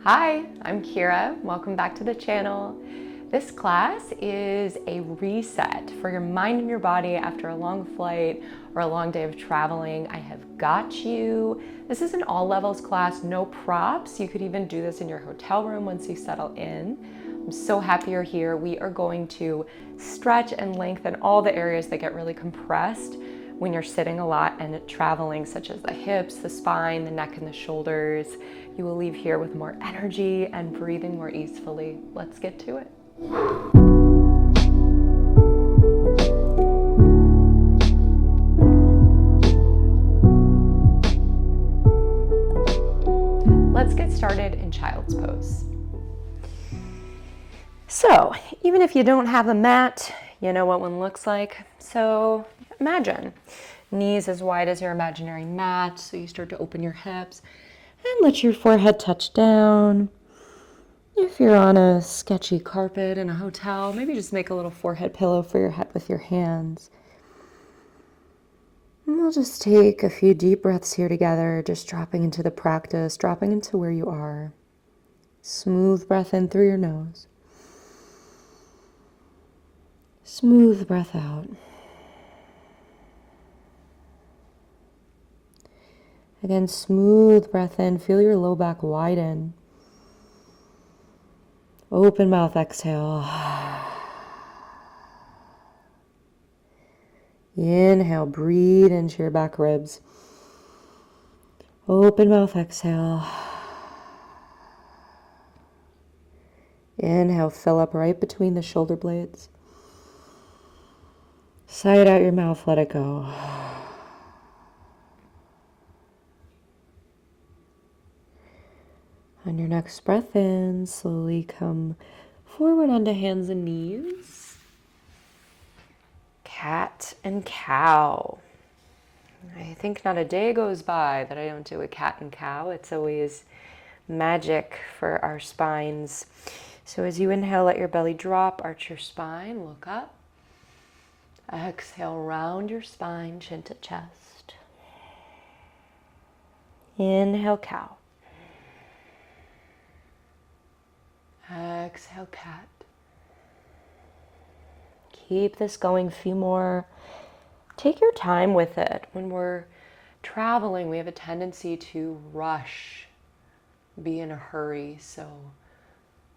Hi, I'm Kira. Welcome back to the channel. This class is a reset for your mind and your body after a long flight or a long day of traveling. I have got you. This is an all levels class, no props. You could even do this in your hotel room once you settle in. I'm so happy you're here. We are going to stretch and lengthen all the areas that get really compressed when you're sitting a lot and traveling, such as the hips, the spine, the neck, and the shoulders. You will leave here with more energy and breathing more easefully. Let's get to it. Let's get started in child's pose. So, even if you don't have a mat, you know what one looks like. So, imagine knees as wide as your imaginary mat. So you start to open your hips and let your forehead touch down. If you're on a sketchy carpet in a hotel, maybe just make a little forehead pillow for your head with your hands. And we'll just take a few deep breaths here together, just dropping into the practice, dropping into where you are. Smooth breath in through your nose. Smooth breath out. Again, smooth breath in. Feel your low back widen. Open mouth exhale. Inhale, breathe into your back ribs. Open mouth exhale. Inhale, fill up right between the shoulder blades. Sigh out your mouth, let it go. On your next breath in, slowly come forward onto hands and knees. Cat and cow. I think not a day goes by that I don't do a cat and cow. It's always magic for our spines. So as you inhale, let your belly drop, arch your spine, look up. Exhale, round your spine, chin to chest. Inhale, cow. Exhale, cat. Keep this going, a few more. Take your time with it. When we're traveling, we have a tendency to rush, be in a hurry. So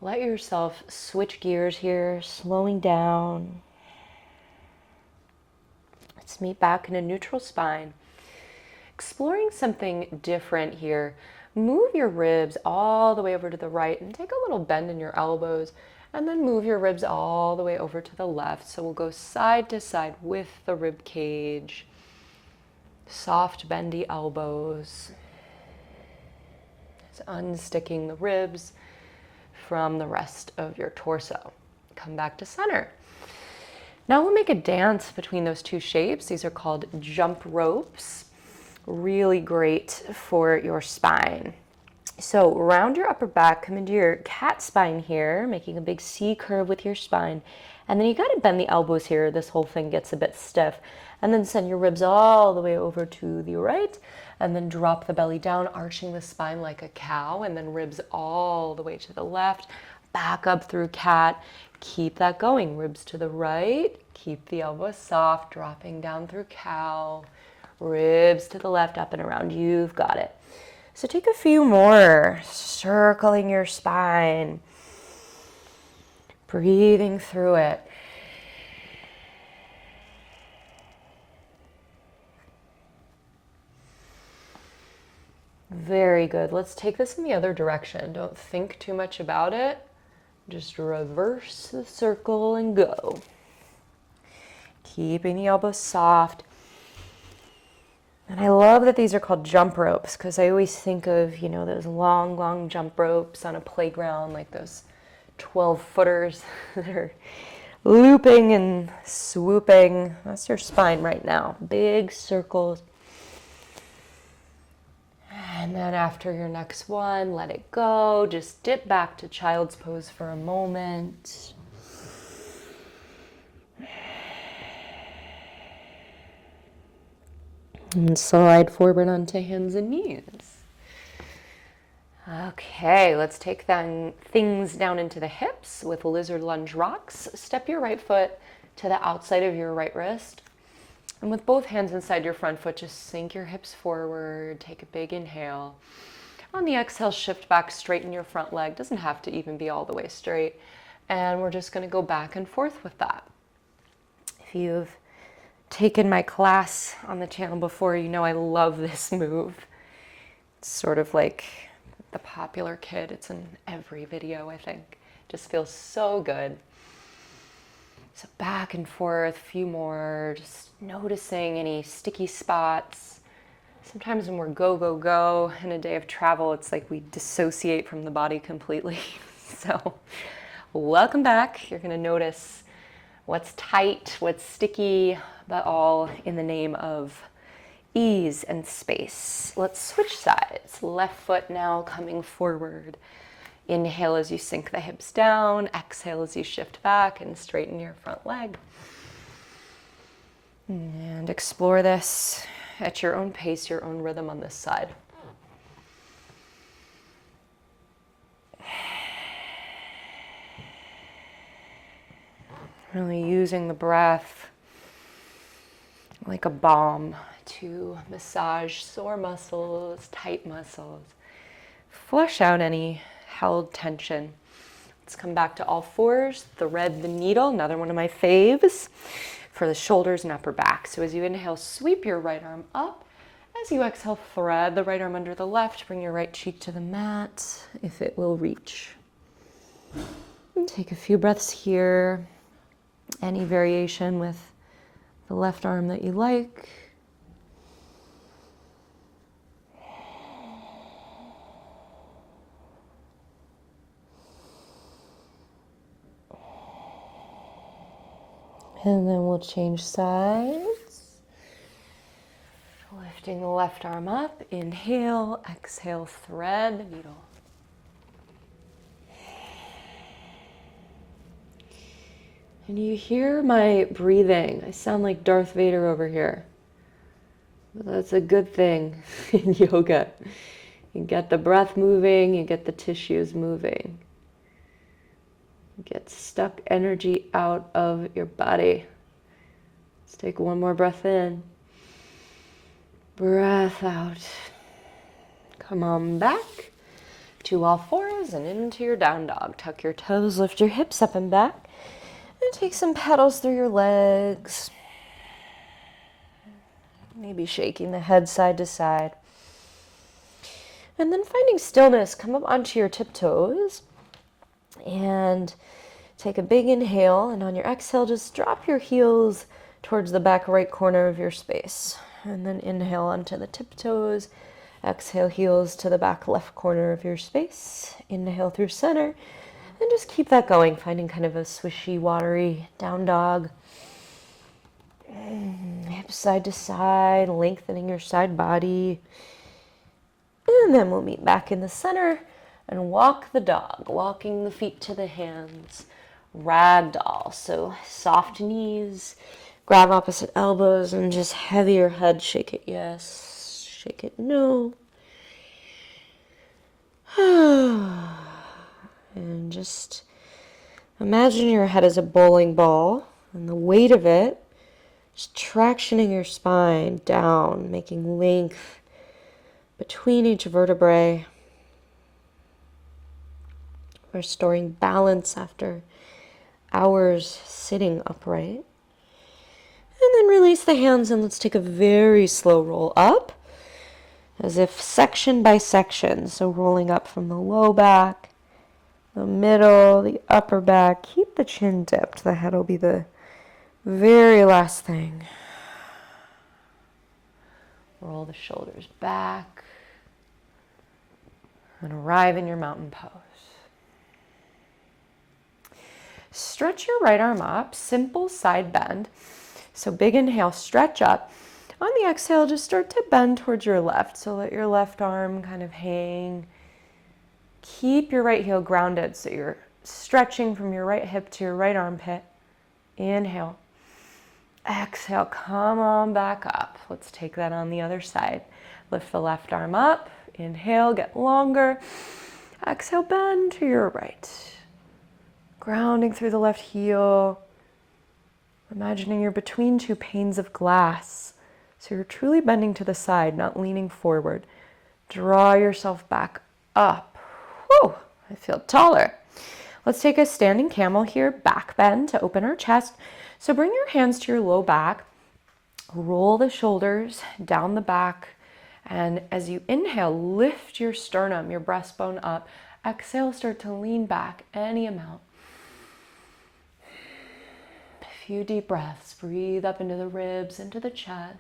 let yourself switch gears here, slowing down. Let's meet back in a neutral spine. Exploring something different here. Move your ribs all the way over to the right and take a little bend in your elbows, and then move your ribs all the way over to the left. So we'll go side to side with the rib cage. Soft bendy elbows. It's unsticking the ribs from the rest of your torso. Come back to center. Now we'll make a dance between those two shapes. These are called jump ropes. Really great for your spine. So round your upper back, come into your cat spine here, making a big C curve with your spine. And then you got to bend the elbows here. This whole thing gets a bit stiff. And then send your ribs all the way over to the right. And then drop the belly down, arching the spine like a cow. And then ribs all the way to the left. Back up through cat. Keep that going. Ribs to the right. Keep the elbows soft, dropping down through cow. Ribs to the left, up and around. You've got it. So take a few more, circling your spine, breathing through it. Very good. Let's take this in the other direction. Don't think too much about it. Just reverse the circle and go. Keeping the elbows soft. And I love that these are called jump ropes, because I always think of, those long jump ropes on a playground, like those 12-footers that are looping and swooping. That's your spine right now. Big circles. And then after your next one, let it go. Just dip back to child's pose for a moment. And slide forward onto hands and knees. Okay, let's take then things down into the hips with lizard lunge rocks. Step your right foot to the outside of your right wrist. And with both hands inside your front foot, just sink your hips forward. Take a big inhale. On the exhale, shift back, straighten your front leg. Doesn't have to even be all the way straight. And we're just going to go back and forth with that. If you've taken my class on the channel before, you know I love this move. It's sort of like the popular kid. It's in every video, I think. Just feels so good. So back and forth, a few more, just noticing any sticky spots. Sometimes when we're go, go, go in a day of travel, it's like we dissociate from the body completely. So welcome back. You're gonna notice what's tight, what's sticky, but all in the name of ease and space. Let's switch sides. Left foot now coming forward. Inhale as you sink the hips down. Exhale as you shift back and straighten your front leg. And explore this at your own pace, your own rhythm on this side. Really using the breath like a balm to massage sore muscles, tight muscles. Flush out any held tension. Let's come back to all fours. Thread the needle, another one of my faves, for the shoulders and upper back. So as you inhale, sweep your right arm up. As you exhale, thread the right arm under the left. Bring your right cheek to the mat, if it will reach. And take a few breaths here. Any variation with the left arm that you like. And then we'll change sides. Lifting the left arm up, inhale, exhale, thread the needle. And you hear my breathing. I sound like Darth Vader over here. But that's a good thing in yoga. You get the breath moving, you get the tissues moving. Get stuck energy out of your body. Let's take one more breath in. Breath out. Come on back to all fours and into your down dog. Tuck your toes, lift your hips up and back. And take some pedals through your legs. Maybe shaking the head side to side. And then finding stillness, come up onto your tiptoes. And take a big inhale. And on your exhale, just drop your heels towards the back right corner of your space. And then inhale onto the tiptoes. Exhale, heels to the back left corner of your space. Inhale through center. And just keep that going, finding kind of a swishy, watery down dog. Hips side to side, lengthening your side body. And then we'll meet back in the center and walk the dog, walking the feet to the hands. Ragdoll, so soft knees, grab opposite elbows and just heavier head. Shake it yes, shake it no. And just imagine your head as a bowling ball and the weight of it just tractioning your spine down, making length between each vertebrae, restoring balance after hours sitting upright. And then release the hands and let's take a very slow roll up, as if section by section. So rolling up from the low back, the middle, the upper back. Keep the chin dipped. The head will be the very last thing. Roll the shoulders back and arrive in your mountain pose. Stretch your right arm up, simple side bend. So big inhale, stretch up. On the exhale, just start to bend towards your left. So let your left arm kind of hang. Keep your right heel grounded, so you're stretching from your right hip to your right armpit. Inhale. Exhale, come on back up. Let's take that on the other side. Lift the left arm up. Inhale, get longer. Exhale, bend to your right. Grounding through the left heel. Imagining you're between two panes of glass. So you're truly bending to the side, not leaning forward. Draw yourself back up. Whew, I feel taller. Let's take a standing camel here, back bend to open our chest. So bring your hands to your low back. Roll the shoulders down the back. And as you inhale, lift your sternum, your breastbone up. Exhale, start to lean back any amount. A few deep breaths. Breathe up into the ribs, into the chest.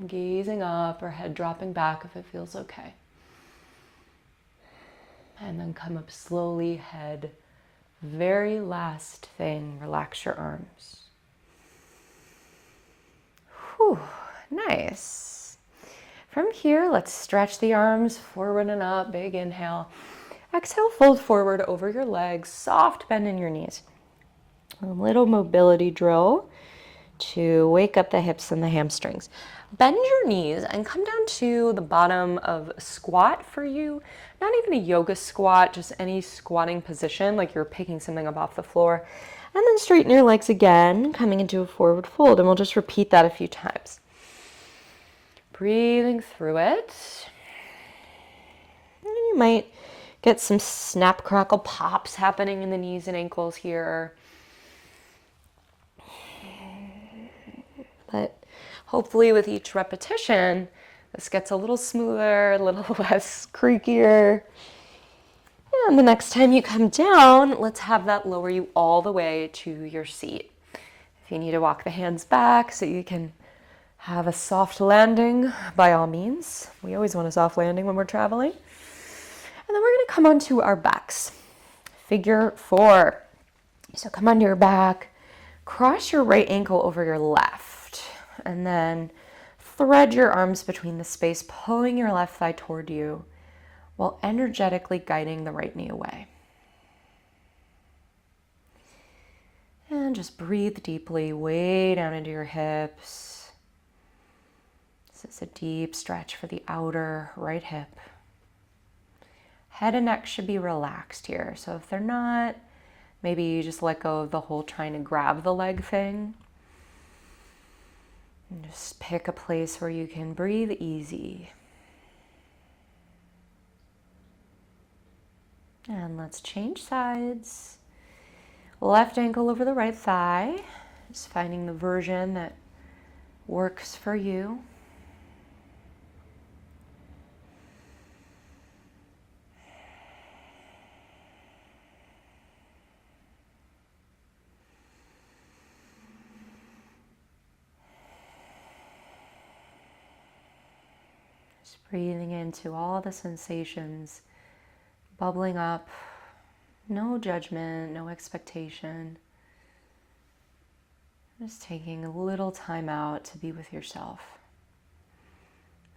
Gazing up or head dropping back if it feels okay. And then come up slowly, head. Very last thing, relax your arms. Whew, nice. From here, let's stretch the arms forward and up, big inhale. Exhale, fold forward over your legs, soft bend in your knees. A little mobility drill to wake up the hips and the hamstrings. Bend your knees and come down to the bottom of squat for you. Not even a yoga squat, just any squatting position, like you're picking something up off the floor. And then straighten your legs again, coming into a forward fold. And we'll just repeat that a few times. Breathing through it. And you might get some snap, crackle, pops happening in the knees and ankles here. But hopefully with each repetition, this gets a little smoother, a little less creakier. And the next time you come down, let's have that lower you all the way to your seat. If you need to walk the hands back so you can have a soft landing, by all means. We always want a soft landing when we're traveling. And then we're going to come onto our backs. Figure 4. So come onto your back, cross your right ankle over your left, and then thread your arms between the space, pulling your left thigh toward you while energetically guiding the right knee away. And just breathe deeply, way down into your hips. This is a deep stretch for the outer right hip. Head and neck should be relaxed here. So if they're not, maybe you just let go of the whole trying to grab the leg thing. And just pick a place where you can breathe easy. And let's change sides. Left ankle over the right thigh. Just finding the version that works for you. Just breathing into all the sensations bubbling up. No judgment, no expectation. Just taking a little time out to be with yourself.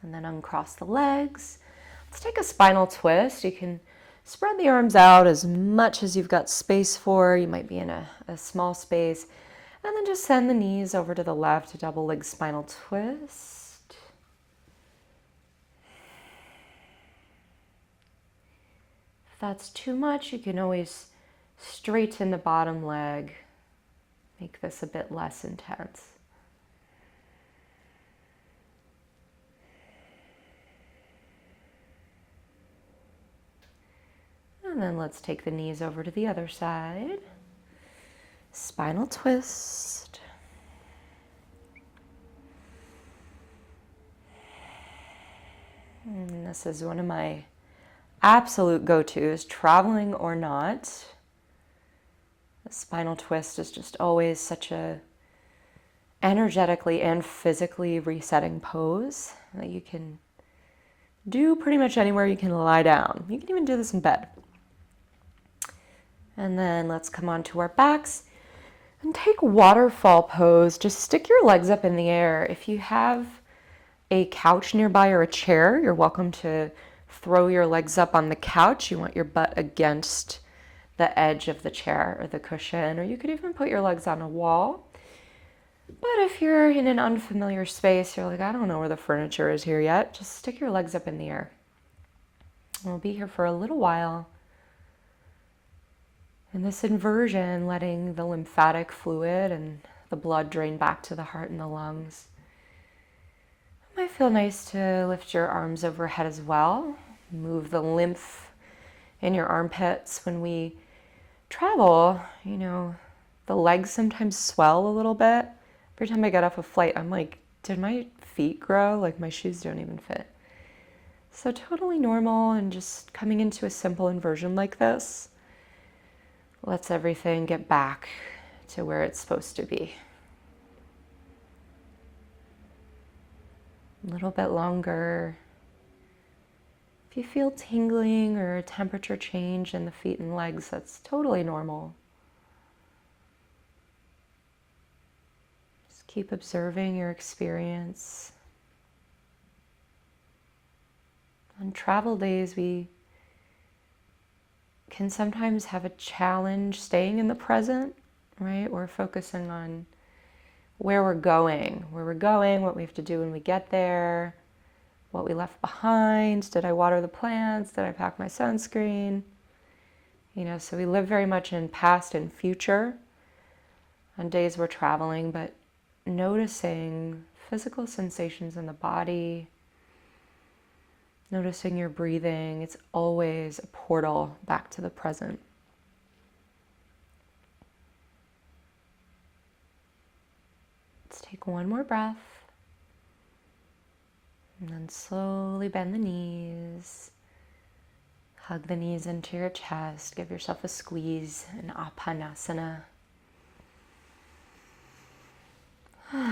And then uncross the legs. Let's take a spinal twist. You can spread the arms out as much as you've got space for. You might be in a small space. And then just send the knees over to the left, a double leg spinal twist. If that's too much, you can always straighten the bottom leg. Make this a bit less intense. And then let's take the knees over to the other side. Spinal twist. And this is one of my absolute go-tos, traveling or not. The spinal twist is just always such a energetically and physically resetting pose that you can do pretty much anywhere you can lie down. You can even do this in bed. And then let's come onto our backs and take waterfall pose. Just stick your legs up in the air. If you have a couch nearby or a chair, you're welcome to throw your legs up on the couch. You want your butt against the edge of the chair or the cushion, or you could even put your legs on a wall. But if you're in an unfamiliar space, you're like, I don't know where the furniture is here yet, just stick your legs up in the air. We'll be here for a little while. And this inversion, letting the lymphatic fluid and the blood drain back to the heart and the lungs. It might feel nice to lift your arms overhead as well. Move the lymph in your armpits. When we travel, the legs sometimes swell a little bit. Every time I get off a flight, I'm like, did my feet grow? Like my shoes don't even fit. So totally normal, and just coming into a simple inversion like this lets everything get back to where it's supposed to be. A little bit longer. If you feel tingling or a temperature change in the feet and legs, that's totally normal. Just keep observing your experience. On travel days, we can sometimes have a challenge staying in the present, right? We're focusing on where we're going, what we have to do when we get there, what we left behind. Did I water the plants? Did I pack my sunscreen? So we live very much in past and future on days we're traveling, but noticing physical sensations in the body, noticing your breathing, it's always a portal back to the present. Let's take one more breath. And then slowly bend the knees. Hug the knees into your chest. Give yourself a squeeze in Apanasana. And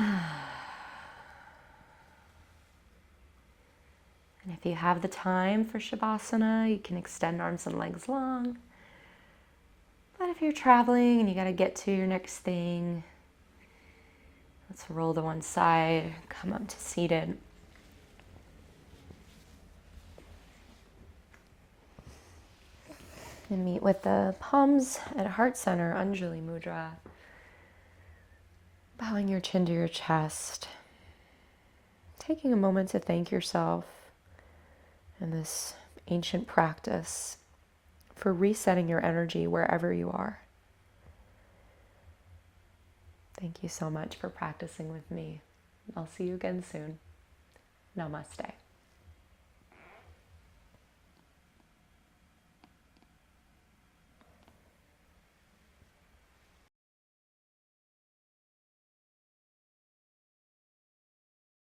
if you have the time for Shavasana, you can extend arms and legs long. But if you're traveling and you got to get to your next thing, let's roll to one side, come up to seated. And meet with the palms at heart center, Anjali Mudra. Bowing your chin to your chest. Taking a moment to thank yourself and this ancient practice for resetting your energy wherever you are. Thank you so much for practicing with me. I'll see you again soon. Namaste.